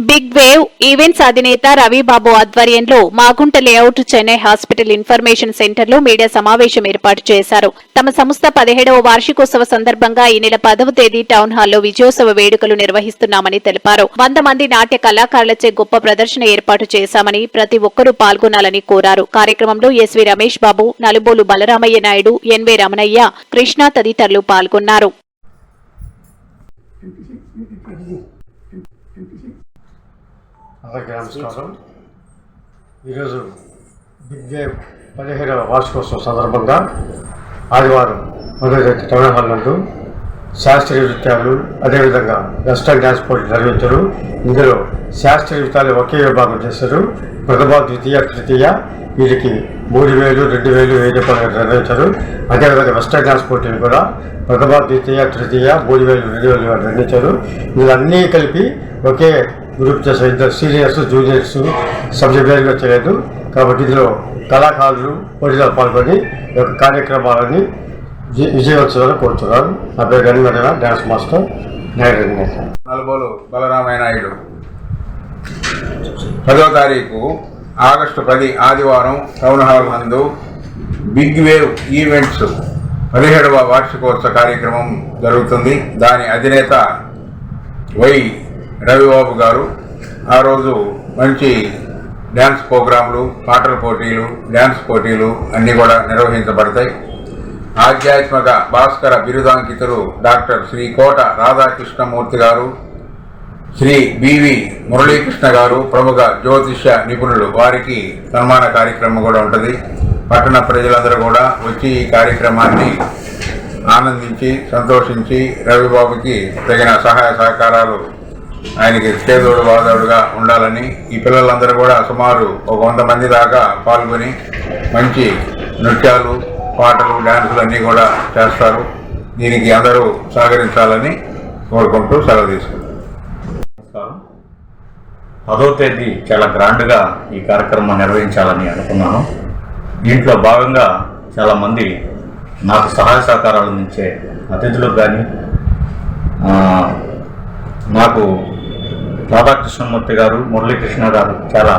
Big wave events అధినేత రవిబాబు ఆధ్వర్యంలో Magunta layout Chennai hospital information సెంటర్లో మీడియా సమావేశం ఏర్పాటు చేశారు. తమ సంస్థ 17వ వార్షికోత్సవ సందర్భంగా ఈ నెల 10వ తేదీ టౌన్ హాల్లో విజయోత్సవ వేడుకలు నిర్వహిస్తున్నామని తెలిపారు. 100 మంది నాట్య కళాకారులచే గొప్ప ప్రదర్శన ఏర్పాటు చేశామని ప్రతి ఒక్కరూ పాల్గొనాలని కోరారు. కార్యక్రమంలో ఎస్వి రమేష్ బాబు, నలుబోలు బలరామయ్య నాయుడు, ఎన్వే రమణయ్య, కృష్ణ తదితరులు పాల్గొన్నారు. అందరికీ నమస్కారం. ఈరోజు బిగ్ వేవ్ 17వ వార్షికోత్సవం సందర్భంగా ఆదివారం 10వ తేదీ టౌన్ హాల్ నందు శాస్త్రీయ నృత్యాలు, అదేవిధంగా వెస్టర్న్ డ్యాన్స్ పోటీ నిర్వహించారు. ఇందులో శాస్త్రీయ నృత్యాలు ఒకే విభాగం చేశారు. ప్రథమ, ద్వితీయ, తృతీయ వీరికి 3000, 2000, 1000 నిర్వహించారు. అదేవిధంగా వెస్టర్న్ డ్యాన్స్ పోటీలు కూడా ప్రథమ, ద్వితీయ, తృతీయ 3000, 2000 నిర్వహించారు. వీళ్ళన్నీ కలిపి ఒకే గ్రూప్ చేసే ఇద్దరు సీనియర్స్, జూనియర్స్ సబ్జెక్టుగా చేయలేదు. కాబట్టి ఇందులో కళాకారులు పోటీలో పాల్గొని ఈ యొక్క కార్యక్రమాలని విజయోత్సవాలు కోరుతున్నారు. నా పేరు గణిమేడ, డ్యాన్స్ మాస్టర్ నాయుడు. నలుబోలు బలరామయ్య నాయుడు. 10వ తారీఖు ఆగస్టు 10 ఆదివారం టౌన్ హాల్ నందు బిగ్ వేవ్ ఈవెంట్స్ 17వ వార్షికోత్సవ కార్యక్రమం జరుగుతుంది. దాని అధినేత వై రవిబాబు గారు. ఆ రోజు మంచి డ్యాన్స్ ప్రోగ్రాంలు, పాటల పోటీలు, డ్యాన్స్ పోటీలు అన్నీ కూడా నిర్వహించబడతాయి. ఆధ్యాత్మిక భాస్కర బిరుదాంకితులు డాక్టర్ శ్రీ కోట రాధాకృష్ణమూర్తి గారు, శ్రీ బివి మురళీకృష్ణ గారు ప్రముఖ జ్యోతిష్య నిపుణులు, వారికి సన్మాన కార్యక్రమం కూడా ఉంటుంది. పట్టణ ప్రజలందరూ కూడా వచ్చి ఈ కార్యక్రమాన్ని ఆనందించి సంతోషించి రవిబాబుకి తగిన సహాయ సహకారాలు ఆయనకి చేదోడు వాదోడుగా ఉండాలని, ఈ పిల్లలందరూ కూడా సుమారు 100 మంది దాకా పాల్గొని మంచి నృత్యాలు, పాటలు, డ్యాన్సులు అన్నీ కూడా చేస్తారు. దీనికి అందరూ సహకరించాలని కోరుకుంటూ సెలవు తీసుకుంటారు. నమస్కారం. 10వ తేదీ చాలా గ్రాండ్గా ఈ కార్యక్రమం నిర్వహించాలని అనుకున్నాను. దీంట్లో భాగంగా చాలామంది నాకు సహాయ సహకారాలు అందించే అతిథులకు కానీ, నాకు రాధాకృష్ణమూర్తి గారు, మురళీకృష్ణ గారు చాలా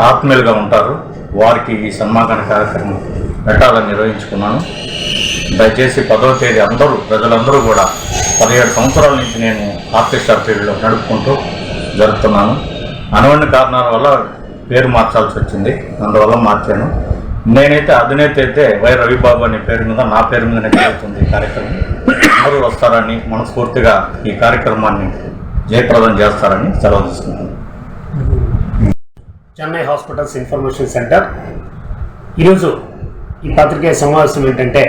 ఆత్మీయులుగా ఉంటారు. వారికి ఈ సన్మాన కార్యక్రమం పెట్టాలని నిర్వహించుకున్నాను. దయచేసి 10వ తేదీ ప్రజలందరూ కూడా 17 సంవత్సరాల నుంచి నేను ఆర్కెస్ట్రా ఫీల్డ్లో నడుపుకుంటూ జరుపుతున్నాను. అనువైన కారణాల వల్ల పేరు మార్చాల్సి వచ్చింది, అందువల్ల మార్చాను. నేనైతే అధినేత అయితే వై రవిబాబు అనే పేరు మీద, నా పేరు మీదనే జరుగుతుంది ఈ కార్యక్రమం. అందరూ వస్తారని మనస్ఫూర్తిగా ఈ కార్యక్రమాన్ని జయప్రదం చేస్తారని సెలవు తీసుకుంటున్నాను. చెన్నై హాస్పిటల్స్ ఇన్ఫర్మేషన్ సెంటర్ ఈరోజు ఈ పత్రికేయ సమావేశం ఏంటంటే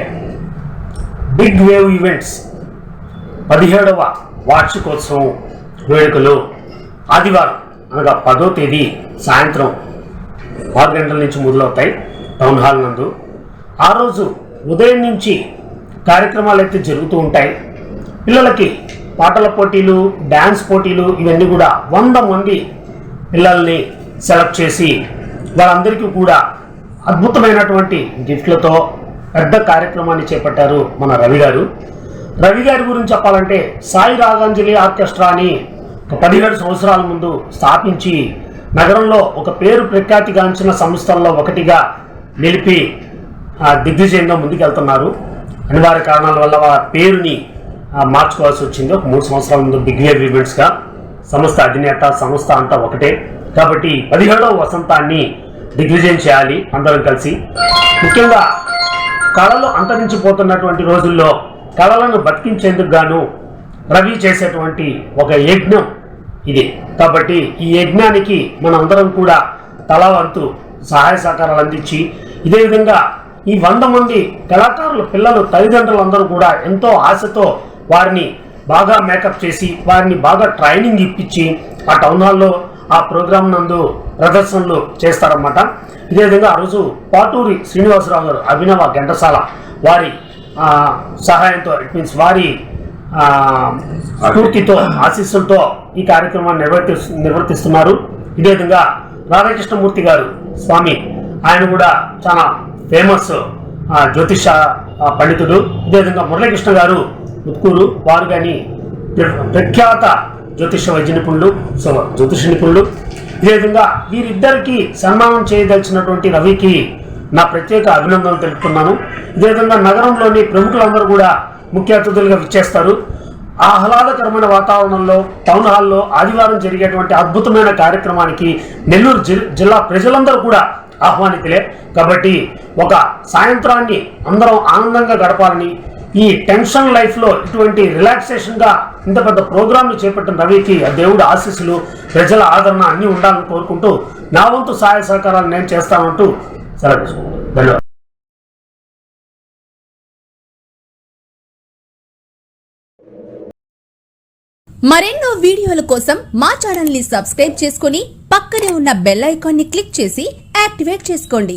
బిగ్ వేవ్ ఈవెంట్స్ 17వ వార్షికోత్సవం వేడుకలు ఆదివారం అనగా 10వ తేదీ సాయంత్రం 6 గంటల నుంచి మొదలవుతాయి టౌన్ హాల్ నందు. ఆ రోజు ఉదయం నుంచి కార్యక్రమాలు అయితే జరుగుతూ ఉంటాయి. పిల్లలకి పాటల పోటీలు, డ్యాన్స్ పోటీలు ఇవన్నీ కూడా 100 మంది పిల్లల్ని సెలెక్ట్ చేసి వాళ్ళందరికీ కూడా అద్భుతమైనటువంటి గిఫ్ట్లతో పెద్ద కార్యక్రమాన్ని చేపట్టారు మన రవి గారు. రవి గారి గురించి చెప్పాలంటే సాయి రాగాంజలి ఆర్కెస్ట్రా అని 17 సంవత్సరాల ముందు స్థాపించి నగరంలో ఒక పేరు ప్రఖ్యాతిగాంచిన సంస్థల్లో ఒకటిగా నిలిపి దిగ్విజయంగా ముందుకెళ్తున్నారు. అనివార్య కారణాల వల్ల వారి పేరుని మార్చుకోవాల్సి వచ్చింది. ఒక 3 సంవత్సరాల ముందు బిగ్ వేవ్ ఈవెంట్స్గా సంస్థ అధినేత, సంస్థ అంతా ఒకటే. కాబట్టి 17వ వసంతాన్ని దిగ్విజయం చేయాలి అందరం కలిసి. ముఖ్యంగా కళలు అంతరించిపోతున్నటువంటి రోజుల్లో కళలను బతికించేందుకు గాను రవి చేసేటువంటి ఒక యజ్ఞం ఇది. కాబట్టి ఈ యజ్ఞానికి మనందరం కూడా తలా వంతు సహాయ సహకారాలు అందించి, ఇదే విధంగా ఈ 100 మంది కళాకారులు పిల్లలు తల్లిదండ్రులందరూ కూడా ఎంతో ఆశతో వారిని బాగా మేకప్ చేసి వారిని బాగా ట్రైనింగ్ ఇప్పించి ఆ టౌన్ హాల్లో ఆ ప్రోగ్రాం నందు ప్రదర్శనలు చేస్తారన్నమాట. ఇదే విధంగా ఆ రోజు పాటూరి శ్రీనివాసరావు గారు, అభినవ ఘంటసాల వారి సహాయంతో, ఇట్ మీన్స్ వారి స్ఫూర్తితో, ఆశీస్సులతో ఈ కార్యక్రమాన్ని నిర్వర్తిస్తున్నారు. ఇదే విధంగా రాధాకృష్ణమూర్తి గారు స్వామి, ఆయన కూడా చాలా ఫేమస్ జ్యోతిష పండితుడు. ఇదే విధంగా మురళీకృష్ణ గారు ముత్కూరు, వారు కానీ ప్రఖ్యాత జ్యోతిష వైద్య నిపుణులు, జ్యోతిష నిపుణులు. ఇదే విధంగా వీరిద్దరికి సన్మానం చేయదలిచినటువంటి రవికి నా ప్రత్యేక అభినందనలు తెలుపుతున్నాను. ఇదే విధంగా నగరంలోని ప్రముఖులందరూ కూడా ముఖ్య అతిథులుగా విచ్చేస్తారు. ఆహ్లాదకరమైన వాతావరణంలో టౌన్ హాల్లో ఆదివారం జరిగేటువంటి అద్భుతమైన కార్యక్రమానికి నెల్లూరు జిల్లా ప్రజలందరూ కూడా ఆహ్వానితులే. కాబట్టి ఒక సాయంత్రాన్ని అందరం ఆనందంగా గడపాలని, ఈ టెన్షన్ లైఫ్లో ఇటువంటి రిలాక్సేషన్గా ఇంత పెద్ద ప్రోగ్రాంను చేపట్టిన రవికి ఆ దేవుడి ఆశీస్సులు, ప్రజల ఆదరణ అన్నీ ఉండాలని కోరుకుంటూ నా వంతు సహాయ సహకారాలు నేను చేస్తానంటూ సెలవు తీసుకుంటాను. ధన్యవాదాలు. మరెన్నో వీడియోల కోసం మా ఛానల్ ని సబ్స్క్రైబ్ చేసుకుని పక్కనే ఉన్న బెల్ ఐకాన్ ని క్లిక్ చేసి యాక్టివేట్ చేసుకోండి.